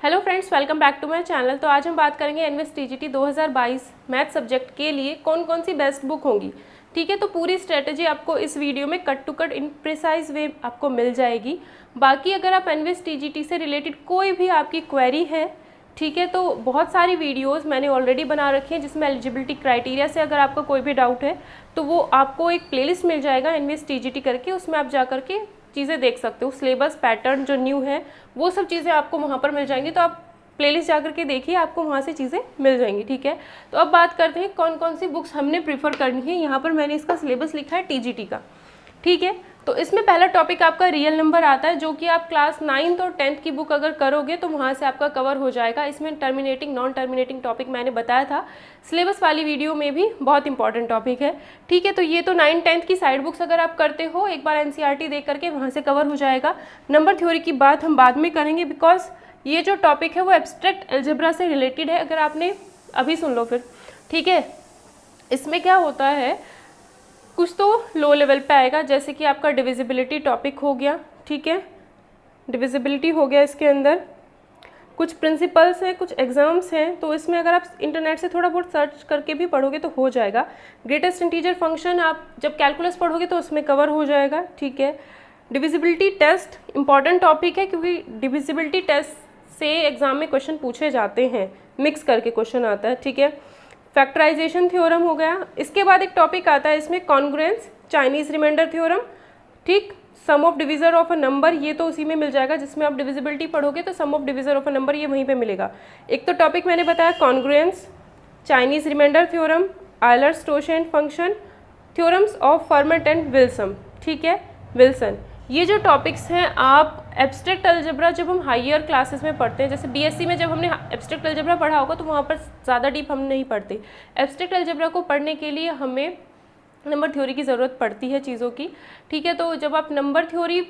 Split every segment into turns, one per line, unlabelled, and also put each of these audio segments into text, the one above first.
Hello friends, welcome back to my channel. तो आज हम बात करेंगे एनवीएस टीजीटी 2022 मैथ सब्जेक्ट के लिए कौन कौन सी बेस्ट बुक होंगी। ठीक है, तो पूरी स्ट्रेटजी आपको इस वीडियो में cut to cut in precise way आपको मिल जाएगी। बाकी अगर आप एनवीएस टीजीटी से रिलेटेड कोई भी आपकी क्वेरी है, ठीक है, तो बहुत सारी वीडियोस मैंने ऑलरेडी बना रखी हैं जिसमें एलिजिबिलिटी क्राइटेरिया से अगर आपका कोई भी डाउट है तो वो आपको एक प्लेलिस्ट मिल जाएगा एनवीएस टीजीटी करके, उसमें आप जा करके चीज़ें देख सकते हो। सिलेबस पैटर्न जो न्यू है वो सब चीज़ें आपको वहाँ पर मिल जाएंगी, तो आप प्लेलिस्ट जा करके देखिए, आपको वहाँ से चीज़ें मिल जाएंगी। ठीक है, तो अब बात करते हैं कौन कौन सी बुक्स हमने प्रीफर करनी है। यहाँ पर मैंने इसका सिलेबस लिखा है टीजीटी का। ठीक है, तो इसमें पहला टॉपिक आपका रियल नंबर आता है, जो कि आप क्लास 9th और 10th की बुक अगर करोगे तो वहाँ से आपका कवर हो जाएगा। इसमें टर्मिनेटिंग नॉन टर्मिनेटिंग टॉपिक मैंने बताया था सिलेबस वाली वीडियो में भी, बहुत इंपॉर्टेंट टॉपिक है। ठीक है, तो ये तो 9th 10th की साइड बुक्स अगर आप करते हो एक बार एनसीईआरटी देख करके वहाँ से कवर हो जाएगा। नंबर थ्योरी की बात हम बाद में करेंगे, बिकॉज ये जो टॉपिक है वो एब्स्ट्रैक्ट अलजेब्रा से रिलेटेड है। अगर आपने अभी सुन लो फिर। ठीक है, इसमें क्या होता है, कुछ तो लो लेवल पे आएगा, जैसे कि आपका डिविजिबिलिटी टॉपिक हो गया। ठीक है, डिविजिबिलिटी हो गया, इसके अंदर कुछ प्रिंसिपल्स हैं, कुछ एग्जाम्स हैं, तो इसमें अगर आप इंटरनेट से थोड़ा बहुत सर्च करके भी पढ़ोगे तो हो जाएगा। ग्रेटेस्ट इंटीजर फंक्शन आप जब कैलकुलस पढ़ोगे तो उसमें कवर हो जाएगा। ठीक है, डिविजिबिलिटी टेस्ट इंपॉर्टेंट टॉपिक है, क्योंकि डिविजिबिलिटी टेस्ट से एग्जाम में क्वेश्चन पूछे जाते हैं, मिक्स करके क्वेश्चन आता है। ठीक है, फैक्टराइजेशन थ्योरम हो गया। इसके बाद एक टॉपिक आता है इसमें कॉन्ग्रुएंस, चाइनीज रिमाइंडर थ्योरम। ठीक, sum of divisor of a number, ये तो उसी में मिल जाएगा जिसमें आप डिविजिबिलिटी पढ़ोगे, तो sum of divisor of a number ये वहीं पे मिलेगा। एक तो टॉपिक मैंने बताया कॉन्ग्रुएंस, चाइनीज रिमाइंडर थ्योरम, आयलर-स्टोरशेन function, theorems of Fermat and Wilson. ठीक है, विल्सन, ये जो टॉपिक्स हैं आप एब्स्ट्रैक्ट अलजेब्रा जब हम हायर क्लासेस में पढ़ते हैं, जैसे बीएससी में जब हमने एब्स्ट्रैक्ट अलजेब्रा पढ़ा होगा तो वहाँ पर ज़्यादा डीप हम नहीं पढ़ते। एब्स्ट्रैक्ट अलजेब्रा को पढ़ने के लिए हमें नंबर थ्योरी की ज़रूरत पड़ती है चीज़ों की। ठीक है, तो जब आप नंबर थ्योरी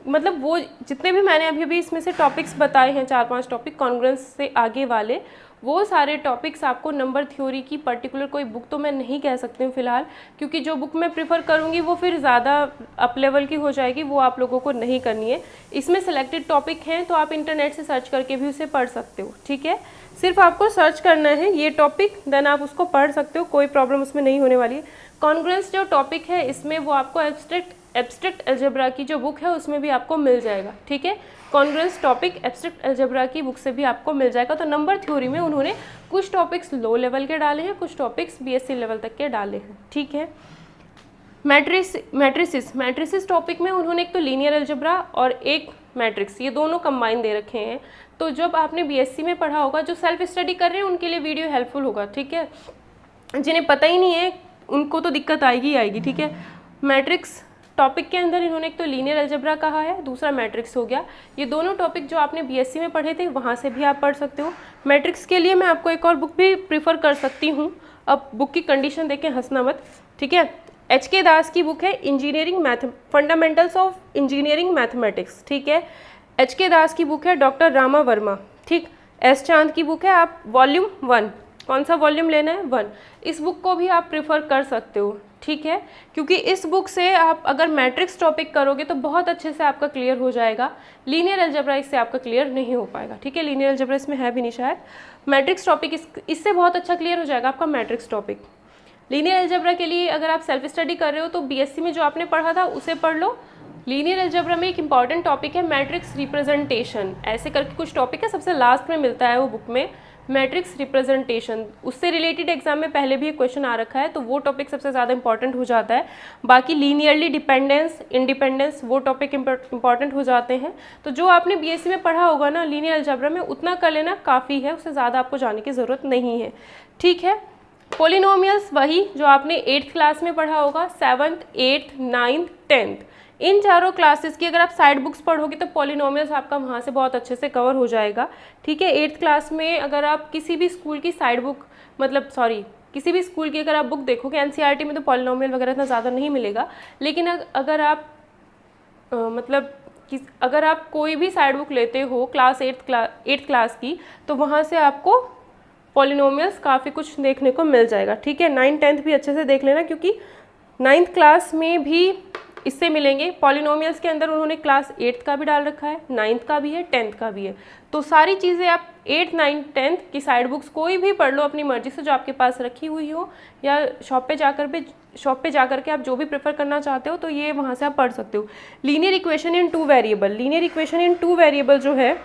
मतलब वो जितने भी मैंने अभी इसमें से टॉपिक्स बताए हैं, 4-5 टॉपिक कॉन्ग्रुएंस से आगे वाले, वो सारे टॉपिक्स आपको नंबर थ्योरी की पर्टिकुलर कोई बुक तो मैं नहीं कह सकती हूँ फिलहाल, क्योंकि जो बुक मैं प्रीफर करूँगी वो फिर ज़्यादा अप लेवल की हो जाएगी, वो आप लोगों को नहीं करनी है। इसमें सेलेक्टेड टॉपिक हैं तो आप इंटरनेट से सर्च करके भी उसे पढ़ सकते हो। ठीक है, सिर्फ आपको सर्च करना है ये टॉपिक, देन आप उसको पढ़ सकते हो, कोई प्रॉब्लम उसमें नहीं होने वाली है। कॉन्ग्रुएंस जो टॉपिक है इसमें वो आपको एब्स्ट्रैक्ट अलजेब्रा की जो बुक है उसमें भी आपको मिल जाएगा। ठीक है, कॉन्ग्रुएंस टॉपिक एब्स्ट्रैक्ट अलजेब्रा की बुक से भी आपको मिल जाएगा। तो नंबर थ्योरी में उन्होंने कुछ टॉपिक्स लो लेवल के डाले हैं, कुछ टॉपिक्स बीएससी लेवल तक के डाले हैं। ठीक है, मैट्रिसेस टॉपिक में उन्होंने एक तो लीनियर अलजेब्रा और एक मैट्रिक्स, ये दोनों कंबाइन दे रखे हैं। तो जब आपने बीएससी में पढ़ा होगा, जो सेल्फ स्टडी कर रहे हैं उनके लिए वीडियो हेल्पफुल होगा। ठीक है, जिन्हें पता ही नहीं है उनको तो दिक्कत आएगी ही आएगी। ठीक है, मैट्रिक्स टॉपिक के अंदर इन्होंने एक तो लीनियर अलजेब्रा कहा है, दूसरा मैट्रिक्स हो गया। ये दोनों टॉपिक जो आपने बीएससी में पढ़े थे वहाँ से भी आप पढ़ सकते हो। मैट्रिक्स के लिए मैं आपको एक और बुक भी प्रीफर कर सकती हूँ। अब बुक की कंडीशन देखें, हंसना मत। ठीक है, एच.के. दास की बुक है engineering fundamentals of engineering mathematics. ठीक है, एच.के. दास की बुक है डॉक्टर रामा वर्मा। ठीक, एस चांद की बुक है, आप वॉल्यूम 1, कौन सा वॉल्यूम लेना है, 1, इस बुक को भी आप प्रेफर कर सकते हो। ठीक है, क्योंकि इस बुक से आप अगर मैट्रिक्स टॉपिक करोगे तो बहुत अच्छे से आपका क्लियर हो जाएगा। लीनियर अलजेब्रा इससे आपका क्लियर नहीं हो पाएगा। ठीक है, लीनियर अलजेब्रा इसमें है भी नहीं शायद। मैट्रिक्स टॉपिक इससे बहुत अच्छा क्लियर हो जाएगा आपका मैट्रिक्स टॉपिक। लीनियर अलजेब्रा के लिए अगर आप सेल्फ स्टडी कर रहे हो तो बीएससी में जो आपने पढ़ा था उसे पढ़ लो। लीनियर अलजेब्रा में एक इंपॉर्टेंट टॉपिक है मैट्रिक्स रिप्रेजेंटेशन, ऐसे करके कुछ टॉपिक है, सबसे लास्ट में मिलता है वो बुक में, मैट्रिक्स रिप्रेजेंटेशन। उससे रिलेटेड एग्जाम में पहले भी एक क्वेश्चन आ रखा है, तो वो टॉपिक सबसे ज़्यादा इंपॉर्टेंट हो जाता है। बाकी लीनियरली डिपेंडेंस, इंडिपेंडेंस, वो टॉपिक इंपॉर्टेंट हो जाते हैं। तो जो आपने बीएससी में पढ़ा होगा ना लीनियर अलजेब्रा में, उतना कर लेना काफ़ी है, उससे ज़्यादा आपको जाने की ज़रूरत नहीं है। ठीक है, पॉलिनोमियल्स वही जो आपने 8th क्लास में पढ़ा होगा, 7th, 8th, 9th, 10th, इन चारों क्लासेस की अगर आप साइड बुक्स पढ़ोगे तो पॉलिनोमियल्स आपका वहाँ से बहुत अच्छे से कवर हो जाएगा। ठीक है, 8th क्लास में अगर आप किसी भी स्कूल की साइड बुक किसी भी स्कूल की अगर आप बुक देखोगे, एनसीईआरटी में तो पॉलिनोमियल वगैरह इतना ज़्यादा नहीं मिलेगा, लेकिन अगर आप अगर आप कोई भी साइड बुक लेते हो क्लास 8th क्लास की, तो वहाँ से आपको पॉलिनोमियल्स काफ़ी कुछ देखने को मिल जाएगा। ठीक है, 9th 10th भी अच्छे से देख लेना, क्योंकि 9th क्लास में भी इससे मिलेंगे। पॉलिनोमियल्स के अंदर उन्होंने क्लास 8th का भी डाल रखा है, 9th का भी है, 10th का भी है। तो सारी चीज़ें आप 8th, 9th, 10th की साइड बुक्स कोई भी पढ़ लो अपनी मर्जी से, जो आपके पास रखी हुई हो, या शॉप पे जाकर के आप जो भी प्रेफर करना चाहते हो तो ये वहाँ से आप पढ़ सकते हो। Linear equation in 2 variable, linear equation in 2 variable जो है,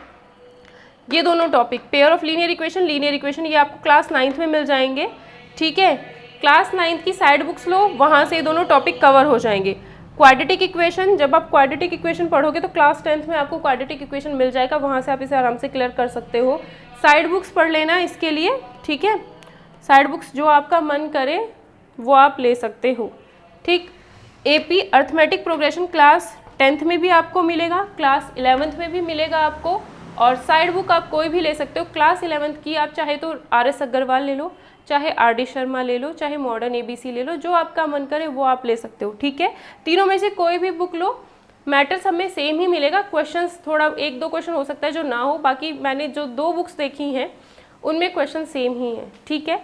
ये दोनों topic, pair of linear equation, ये आपको क्लास 9th में मिल जाएंगे। ठीक है, क्लास 9th की साइड बुक्स लो, वहाँ से ये दोनों टॉपिक कवर हो जाएंगे। क्वाड्रेटिक इक्वेशन, जब आप क्वाड्रेटिक इक्वेशन पढ़ोगे तो क्लास 10th में आपको क्वाड्रेटिक इक्वेशन मिल जाएगा, वहाँ से आप इसे आराम से क्लियर कर सकते हो। साइड बुक्स पढ़ लेना इसके लिए, ठीक है, साइड बुक्स जो आपका मन करे वो आप ले सकते हो। ठीक, AP arithmetic progression class 10th में भी आपको मिलेगा, क्लास 11th में भी मिलेगा आपको, और साइड बुक आप कोई भी ले सकते हो। क्लास 11th की आप चाहे तो RS अग्रवाल ले लो, चाहे RD शर्मा ले लो, चाहे मॉडर्न ABC ले लो, जो आपका मन करे वो आप ले सकते हो। ठीक है, तीनों में से कोई भी बुक लो, मैटर सब में सेम ही मिलेगा। क्वेश्चंस थोड़ा 1-2 क्वेश्चन हो सकता है जो ना हो, बाकी मैंने जो 2 बुक्स देखी हैं उनमें क्वेश्चन सेम ही हैं। ठीक है,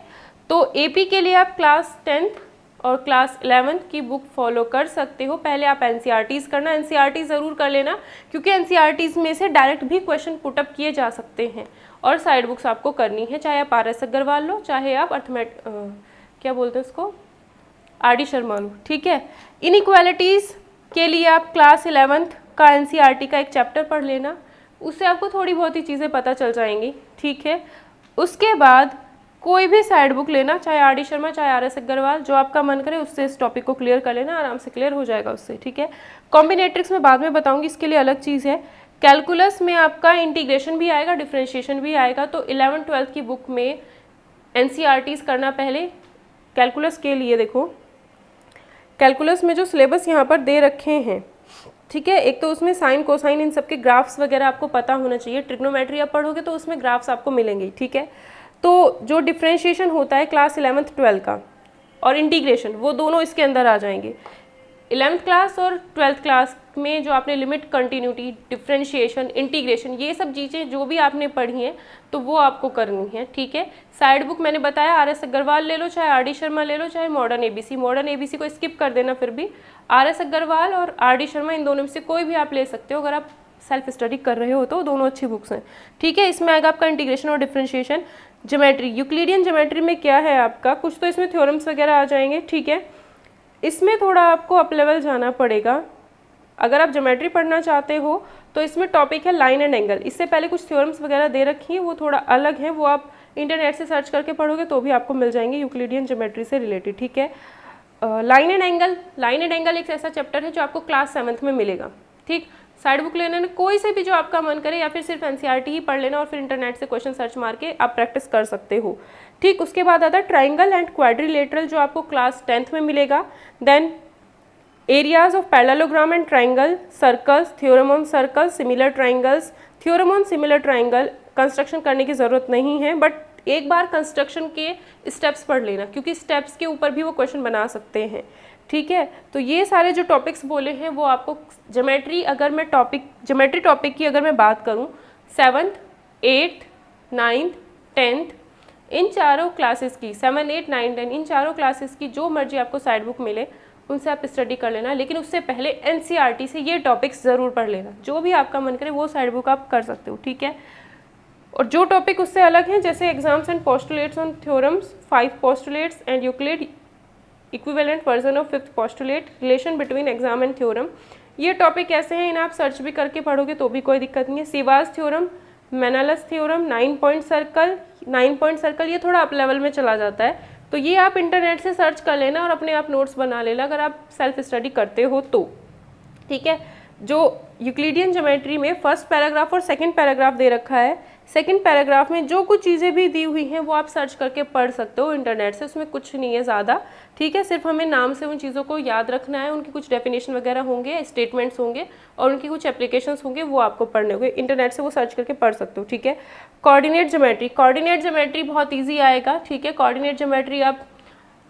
तो AP के लिए आप क्लास 10th और क्लास 11th की बुक फॉलो कर सकते हो। पहले आप NCERTs करना, NCERT ज़रूर कर लेना, क्योंकि NCERTs में से डायरेक्ट भी क्वेश्चन पुटअप किए जा सकते हैं। और साइड बुक्स आपको करनी है, चाहे आप RS अग्रवाल लो, चाहे आप क्या बोलते हैं उसको, RD शर्मा लो। ठीक है, इनइक्वालिटीज़ के लिए आप क्लास 11th का NCERT का एक चैप्टर पढ़ लेना, उससे आपको थोड़ी बहुत ही चीज़ें पता चल जाएंगी। ठीक है, उसके बाद कोई भी साइड बुक लेना, चाहे RD शर्मा, चाहे RS अग्रवाल, जो आपका मन करे उससे इस टॉपिक को क्लियर कर लेना, आराम से क्लियर हो जाएगा उससे। ठीक है, कॉम्बिनेट्रिक्स में बाद में बताऊंगी, इसके लिए अलग चीज़ है। कैलकुलस में आपका इंटीग्रेशन भी आएगा, डिफरेंशिएशन भी आएगा, तो 11th-12th की बुक में NCERTs करना पहले। कैलकुलस के लिए देखो, कैलकुलस में जो सिलेबस यहाँ पर दे रखे हैं, ठीक है, एक तो उसमें साइन, कोसाइन, इन सब के ग्राफ्स वगैरह आपको पता होना चाहिए। ट्रिग्नोमेट्री आप पढ़ोगे तो उसमें ग्राफ्स आपको मिलेंगे। ठीक है, तो जो डिफरेंशिएशन होता है क्लास 11th-12th का और इंटीग्रेशन, वो दोनों इसके अंदर आ जाएंगे। 11th क्लास और 12th क्लास में जो आपने लिमिट, कंटिन्यूटी, डिफरेंशिएशन, इंटीग्रेशन, ये सब चीज़ें जो भी आपने पढ़ी हैं तो वो आपको करनी है। ठीक है, साइड बुक मैंने बताया, RS अग्रवाल ले लो, चाहे RD शर्मा ले लो, चाहे मॉडर्न ABC को स्किप कर देना, फिर भी RS अग्रवाल और RD शर्मा, इन दोनों में से कोई भी आप ले सकते हो अगर आप सेल्फ स्टडी कर रहे हो तो दोनों अच्छी बुक्स हैं। ठीक है, इसमें आएगा आपका इंटीग्रेशन और डिफरेंशिएशन। ज्योमेट्री, यूक्लिडियन ज्योमेट्री में क्या है आपका, कुछ तो इसमें थ्योरम्स वगैरह आ जाएंगे। ठीक है, इसमें थोड़ा आपको अप लेवल जाना पड़ेगा अगर आप ज्योमेट्री पढ़ना चाहते हो। तो इसमें टॉपिक है लाइन एंड एंगल, इससे पहले कुछ थ्योरम्स वगैरह दे रखी हैं, वो थोड़ा अलग है, वो आप इंटरनेट से सर्च करके पढ़ोगे तो भी आपको मिल जाएंगे यूक्लिडियन ज्योमेट्री से रिलेटेड। ठीक है, लाइन एंड एंगल एक ऐसा चैप्टर है जो आपको क्लास 7th में मिलेगा। ठीक, साइड बुक लेने में कोई से भी जो आपका मन करे, या फिर सिर्फ NCERT ही पढ़ लेना और फिर इंटरनेट से क्वेश्चन सर्च मार के आप प्रैक्टिस कर सकते हो। ठीक, उसके बाद आता है ट्राइंगल एंड क्वाड्रिलेटरल, जो आपको क्लास 10th में मिलेगा। Then areas of parallelogram and triangle, circles, theorem on circle, similar triangles, theorem on similar triangle. Construction करने की ज़रूरत नहीं है, बट एक बार कंस्ट्रक्शन के स्टेप्स पढ़ लेना, क्योंकि स्टेप्स के ऊपर भी वो क्वेश्चन बना सकते हैं। ठीक है, तो ये सारे जो टॉपिक्स बोले हैं वो आपको ज्योमेट्री, अगर मैं ज्योमेट्री टॉपिक की अगर मैं बात करूँ, 7th, 8th, 9th, 10th, इन चारों क्लासेस की, 7, 8, 9, 10, इन चारों क्लासेस की जो मर्जी आपको साइड बुक मिले उनसे आप स्टडी कर लेना, लेकिन उससे पहले NCERT से ये टॉपिक्स ज़रूर पढ़ लेना। जो भी आपका मन करे वो साइड बुक आप कर सकते हो। ठीक है, और जो टॉपिक उससे अलग हैं, जैसे exams and postulates on theorems, 5 postulates and Euclid equivalent version of 5th postulate, relation between exam and theorem, ये टॉपिक ऐसे हैं, इन्हें आप सर्च भी करके पढ़ोगे तो भी कोई दिक्कत नहीं है। सीवास थ्योरम, मेनालस थ्योरम, 9 पॉइंट सर्कल, ये थोड़ा अप लेवल में चला जाता है, तो ये आप इंटरनेट से सर्च कर लेना और अपने आप नोट्स बना लेना अगर आप सेल्फ स्टडी करते हो तो। ठीक है, जो यूक्लिडियन ज्योमेट्री में फर्स्ट पैराग्राफ और सेकंड पैराग्राफ दे रखा है, सेकंड पैराग्राफ में जो कुछ चीज़ें भी दी हुई हैं वो आप सर्च करके पढ़ सकते हो इंटरनेट से, उसमें कुछ नहीं है ज़्यादा। ठीक है, सिर्फ हमें नाम से उन चीज़ों को याद रखना है, उनकी कुछ डेफिनेशन वगैरह होंगे, स्टेटमेंट्स होंगे और उनकी कुछ एप्लीकेशंस होंगे, वो आपको पढ़ने होंगे, इंटरनेट से वो सर्च करके पढ़ सकते हो। ठीक है, कोऑर्डिनेट ज्योमेट्री बहुत ईजी आएगा। ठीक है, कोऑर्डिनेट ज्योमेट्री आप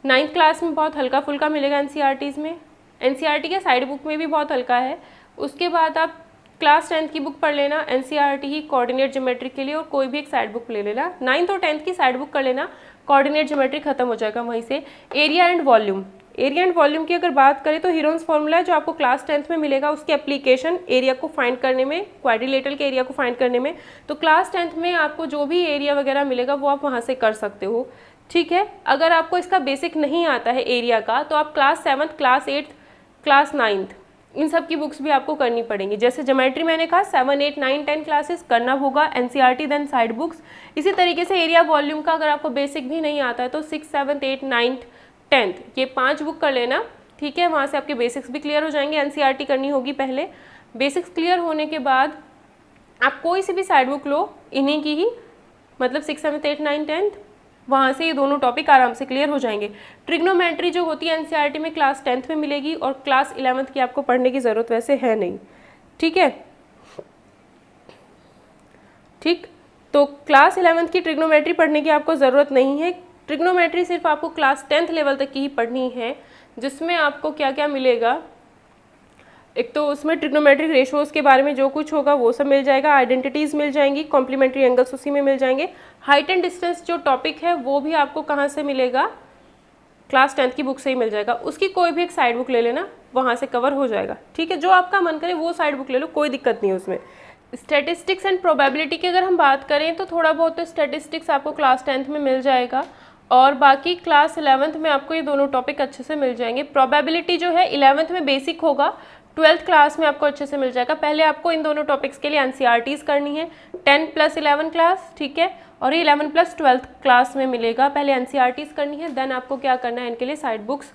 9th क्लास में बहुत हल्का फुल्का मिलेगा NCERTs में, NCERT के साइड बुक में भी बहुत हल्का है। उसके बाद आप क्लास 10th की बुक पढ़ लेना NCERT ही कोऑर्डिनेट ज्योमेट्री के लिए, और कोई भी एक साइड बुक ले लेना। 9th और 10th की साइड बुक कर लेना, कोऑर्डिनेट ज्योमेट्री खत्म हो जाएगा वहीं से। Area and volume, area and volume की अगर बात करें तो हीरोन्स फॉर्मूला है जो आपको क्लास 10th में मिलेगा, उसकी एप्लीकेशन एरिया को फाइंड करने में, क्वाड्रिलेटरल के एरिया को फाइंड करने में। तो क्लास 10th में आपको जो भी एरिया वगैरह मिलेगा वो आप वहाँ से कर सकते हो, ठीक है। अगर आपको इसका बेसिक नहीं आता है एरिया का तो आप class 7th, class 8th, class 9th इन सब की बुक्स भी आपको करनी पड़ेंगी। जैसे ज्योमेट्री मैंने कहा 7, 8, 9, 10 क्लासेस करना होगा एनसीईआरटी देन साइड बुक्स। इसी तरीके से एरिया वॉल्यूम का अगर आपको बेसिक भी नहीं आता है तो 6, 7, 8, 9, 10 ये 5 बुक कर लेना, ठीक है। वहाँ से आपके बेसिक्स भी क्लियर हो जाएंगे। एनसीईआरटी करनी होगी पहले, बेसिक्स क्लियर होने के बाद आप कोई सी भी साइड बुक लो इन्हीं की ही, मतलब 6, 7, 8, 9, 10 वहाँ से ये दोनों टॉपिक आराम से क्लियर हो जाएंगे। ट्रिग्नोमेट्री जो होती है एनसीईआरटी में क्लास 10th में मिलेगी और क्लास 11th की आपको पढ़ने की ज़रूरत वैसे है नहीं, ठीक है। ठीक, तो क्लास 11th की ट्रिग्नोमेट्री पढ़ने की आपको ज़रूरत नहीं है। ट्रिग्नोमेट्री सिर्फ आपको क्लास 10th लेवल तक की ही पढ़नी है, जिसमें आपको क्या क्या मिलेगा। एक तो उसमें ट्रिग्नोमेट्रिक रेशोज़ के बारे में जो कुछ होगा वो सब मिल जाएगा, आइडेंटिटीज़ मिल जाएंगी, कॉम्प्लीमेंट्री एंगल्स उसी में मिल जाएंगे। हाइट एंड डिस्टेंस जो टॉपिक है वो भी आपको कहाँ से मिलेगा, क्लास 10th की बुक से ही मिल जाएगा। उसकी कोई भी एक साइड बुक ले लेना, वहाँ से कवर हो जाएगा, ठीक है। जो आपका मन करे वो साइड बुक ले लो, कोई दिक्कत नहीं है उसमें। स्टैटिस्टिक्स एंड प्रोबेबिलिटी की अगर हम बात करें तो थोड़ा बहुत तो स्टैटिस्टिक्स आपको क्लास 10th में मिल जाएगा और बाकी क्लास 11th में आपको ये दोनों टॉपिक अच्छे से मिल जाएंगे। प्रोबेबिलिटी जो है 11th में बेसिक होगा, 12th क्लास में आपको अच्छे से मिल जाएगा। पहले आपको इन दोनों टॉपिक्स के लिए एनसीईआरटीज़ करनी है, 10 + 11 क्लास, ठीक है, और ये 11 + 12th क्लास में मिलेगा। पहले एनसीईआरटीज़ करनी है, देन आपको क्या करना है, इनके लिए साइड बुक्स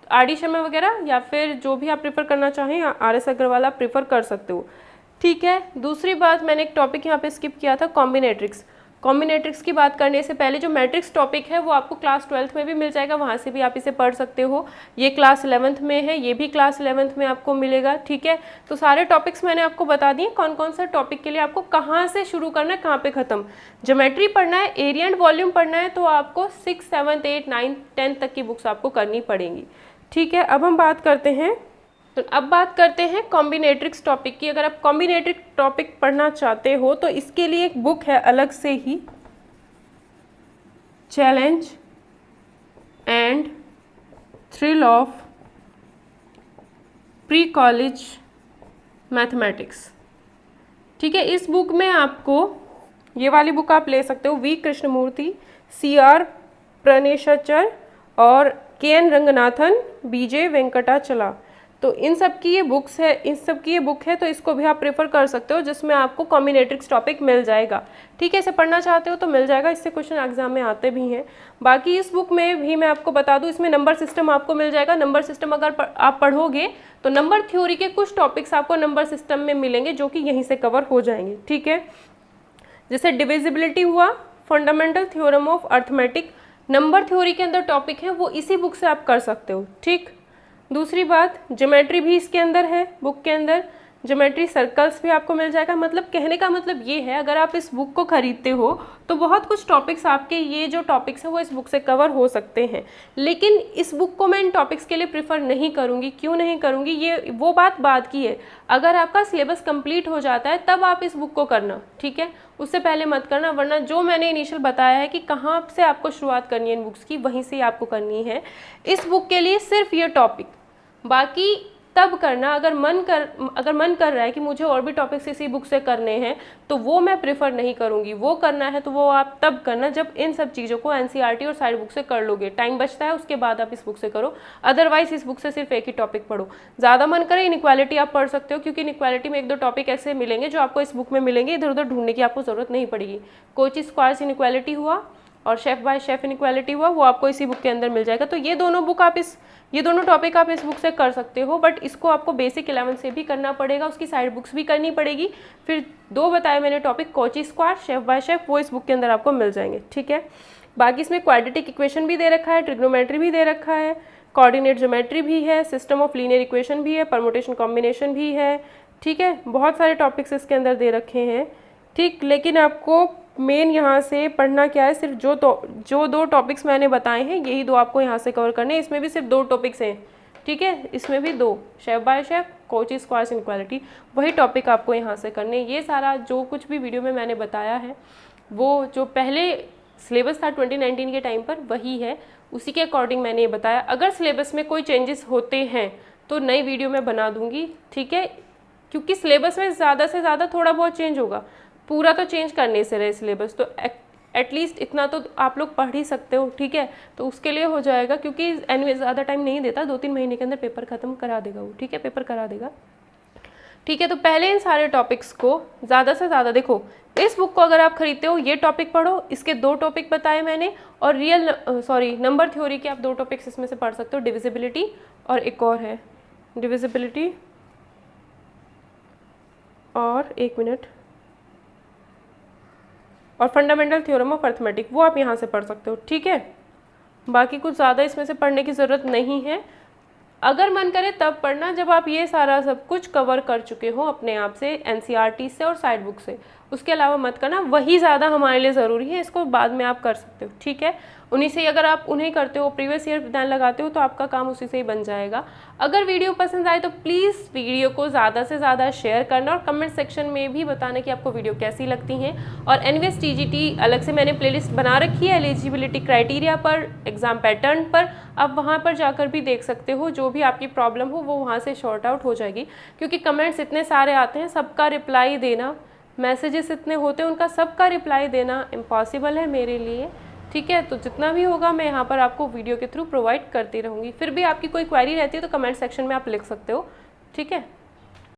आर.डी. शर्मा वगैरह या फिर जो भी आप प्रेफर करना चाहें, आर.एस. अग्रवाल आप प्रेफर कर सकते हो, ठीक है। दूसरी बात, मैंने एक टॉपिक यहाँ पे स्किप किया था, कॉम्बिनेट्रिक्स। कॉम्बिनेट्रिक्स की बात करने से पहले जो मैट्रिक्स टॉपिक है वो आपको क्लास 12th में भी मिल जाएगा, वहाँ से भी आप इसे पढ़ सकते हो। ये क्लास 11th में है, ये भी क्लास 11th में आपको मिलेगा, ठीक है। तो सारे टॉपिक्स मैंने आपको बता दिए कौन कौन सा टॉपिक के लिए आपको कहाँ से शुरू करना है, कहाँ पे ख़त्म। ज्योमेट्री पढ़ना है, एरिया एंड वॉल्यूम पढ़ना है तो आपको 6, 7, 8, 9, 10 तक की बुक्स आपको करनी पड़ेंगी, ठीक है। अब हम बात करते हैं, तो अब बात करते हैं कॉम्बिनेट्रिक्स टॉपिक की। अगर आप कॉम्बिनेट्रिक टॉपिक पढ़ना चाहते हो तो इसके लिए एक बुक है अलग से ही, challenge and thrill of pre college mathematics, ठीक है। इस बुक में आपको, ये वाली बुक आप ले सकते हो, वी कृष्णमूर्ति, CR प्रणेशाचर और KN रंगनाथन, BJ वेंकटाचला। तो इन सब की ये बुक्स है, इन सब की ये बुक है, तो इसको भी आप प्रेफर कर सकते हो, जिसमें आपको कॉम्बिनेट्रिक्स टॉपिक मिल जाएगा, ठीक है। इसे पढ़ना चाहते हो तो मिल जाएगा, इससे क्वेश्चन एग्जाम में आते भी हैं। बाकी इस बुक में भी मैं आपको बता दूं, इसमें नंबर सिस्टम आपको मिल जाएगा। नंबर सिस्टम अगर आप पढ़ोगे तो नंबर थ्योरी के कुछ टॉपिक्स आपको नंबर सिस्टम में मिलेंगे जो कि यहीं से कवर हो जाएंगे, ठीक है। जैसे डिविजिबिलिटी हुआ, fundamental theorem of arithmetic, number theory के अंदर टॉपिक है, वो इसी बुक से आप कर सकते हो, ठीक। दूसरी बात, ज्योमेट्री भी इसके अंदर है, बुक के अंदर ज्योमेट्री सर्कल्स भी आपको मिल जाएगा। मतलब कहने का मतलब ये है, अगर आप इस बुक को खरीदते हो तो बहुत कुछ टॉपिक्स आपके, ये जो टॉपिक्स हैं वो इस बुक से कवर हो सकते हैं। लेकिन इस बुक को मैं इन टॉपिक्स के लिए प्रेफर नहीं करूँगी। क्यों नहीं करूँगी, ये वो बात बाद की है। अगर आपका सिलेबस कंप्लीट हो जाता है तब आप इस बुक को करना, ठीक है, उससे पहले मत करना। वरना जो मैंने इनिशियल बताया है कि कहाँ से आपको शुरुआत करनी है इन बुक्स की, वहीं से आपको करनी है इस बुक के लिए सिर्फ ये टॉपिक। बाकी तब करना, अगर मन कर रहा है कि मुझे और भी टॉपिक्स इसी बुक से करने हैं तो वो मैं प्रेफर नहीं करूँगी। वो करना है तो वो आप तब करना जब इन सब चीज़ों को एनसीईआरटी और साइड बुक से कर लोगे, टाइम बचता है उसके बाद आप इस बुक से करो। अदरवाइज इस बुक से सिर्फ एक ही टॉपिक पढ़ो। ज़्यादा मन करे इनइक्वालिटी आप पढ़ सकते हो, क्योंकि इनइक्वालिटी में 1-2 टॉपिक ऐसे मिलेंगे जो आपको इस बुक में मिलेंगे, इधर उधर ढूंढने की आपको ज़रूरत नहीं पड़ेगी। कोची स्क्वायर्स इनइक्वालिटी हुआ और शेफ बाय शेफ इनइक्वालिटी हुआ, वो आपको इसी बुक के अंदर मिल जाएगा। तो ये दोनों बुक आप ये दोनों टॉपिक आप इस बुक से कर सकते हो, बट इसको आपको बेसिक 11 से भी करना पड़ेगा, उसकी साइड बुक्स भी करनी पड़ेगी। फिर 2 बताए मैंने topic, Kochi square, chef by chef, वो इस बुक के अंदर आपको मिल जाएंगे, ठीक है। बाकी इसमें क्वाड्रेटिक इक्वेशन भी दे रखा है, ट्रिग्नोमेट्री भी दे रखा है, कोऑर्डिनेट ज्योमेट्री भी है, सिस्टम ऑफ लीनियर इक्वेशन भी है, परमुटेशन कॉम्बिनेशन भी है, ठीक है। बहुत सारे टॉपिक्स इसके अंदर दे रखे हैं, ठीक। लेकिन आपको मेन यहाँ से पढ़ना क्या है, सिर्फ जो 2 टॉपिक्स मैंने बताए हैं यही 2 आपको यहाँ से कवर करने हैं। इसमें भी सिर्फ 2 टॉपिक्स हैं, ठीक है, इसमें भी 2, chef by chef, Kochi squares inequality, वही टॉपिक आपको यहाँ से करने। ये सारा जो कुछ भी वीडियो में मैंने बताया है वो जो पहले सिलेबस था 2019 के टाइम पर वही है, उसी के अकॉर्डिंग मैंने ये बताया। अगर सिलेबस में कोई चेंजेस होते हैं तो नई वीडियो मैं बना दूंगी, ठीक है, क्योंकि सिलेबस में ज़्यादा से ज़्यादा थोड़ा बहुत चेंज होगा, पूरा तो चेंज करने से रहे सिलेबस, तो एटलीस्ट इतना तो आप लोग पढ़ ही सकते हो, ठीक है। तो उसके लिए हो जाएगा, क्योंकि एनवे ज़्यादा टाइम नहीं देता, 2-3 महीने के अंदर पेपर ख़त्म करा देगा वो, ठीक है, पेपर करा देगा, ठीक है। तो पहले इन सारे टॉपिक्स को ज़्यादा से ज़्यादा देखो, इस बुक को अगर आप खरीदते हो ये टॉपिक पढ़ो, इसके 2 टॉपिक बताए मैंने, और नंबर थ्योरी के आप 2 टॉपिक्स इसमें से पढ़ सकते हो, डिविजिबिलिटी और एक और है डिविजिबिलिटी और और फंडामेंटल थ्योरम ऑफ अर्थमेटिक, वो आप यहाँ से पढ़ सकते हो, ठीक है। बाकी कुछ ज़्यादा इसमें से पढ़ने की ज़रूरत नहीं है, अगर मन करे तब पढ़ना जब आप ये सारा सब कुछ कवर कर चुके हो अपने आप से, एनसीईआरटी से और साइड बुक से, उसके अलावा मत करना, वही ज़्यादा हमारे लिए ज़रूरी है, इसको बाद में आप कर सकते हो, ठीक है। उन्हीं से अगर आप उन्हें करते हो, प्रीवियस ईयर ध्यान लगाते हो, तो आपका काम उसी से ही बन जाएगा। अगर वीडियो पसंद आए तो प्लीज़ वीडियो को ज़्यादा से ज़्यादा शेयर करना, और कमेंट सेक्शन में भी बताना कि आपको वीडियो कैसी लगती हैं। और एनवीएस टीजीटी अलग से मैंने प्लेलिस्ट बना रखी है एलिजिबिलिटी क्राइटेरिया पर, एग्ज़ाम पैटर्न पर, आप वहाँ पर जाकर भी देख सकते हो, जो भी आपकी प्रॉब्लम हो वो वहाँ से शॉर्ट आउट हो जाएगी, क्योंकि कमेंट्स इतने सारे आते हैं, सबका रिप्लाई देना, मैसेजेस इतने होते हैं, उनका सबका रिप्लाई देना इम्पॉसिबल है मेरे लिए, ठीक है। तो जितना भी होगा मैं यहाँ पर आपको वीडियो के थ्रू प्रोवाइड करती रहूँगी। फिर भी आपकी कोई क्वेरी रहती है तो कमेंट सेक्शन में आप लिख सकते हो, ठीक है।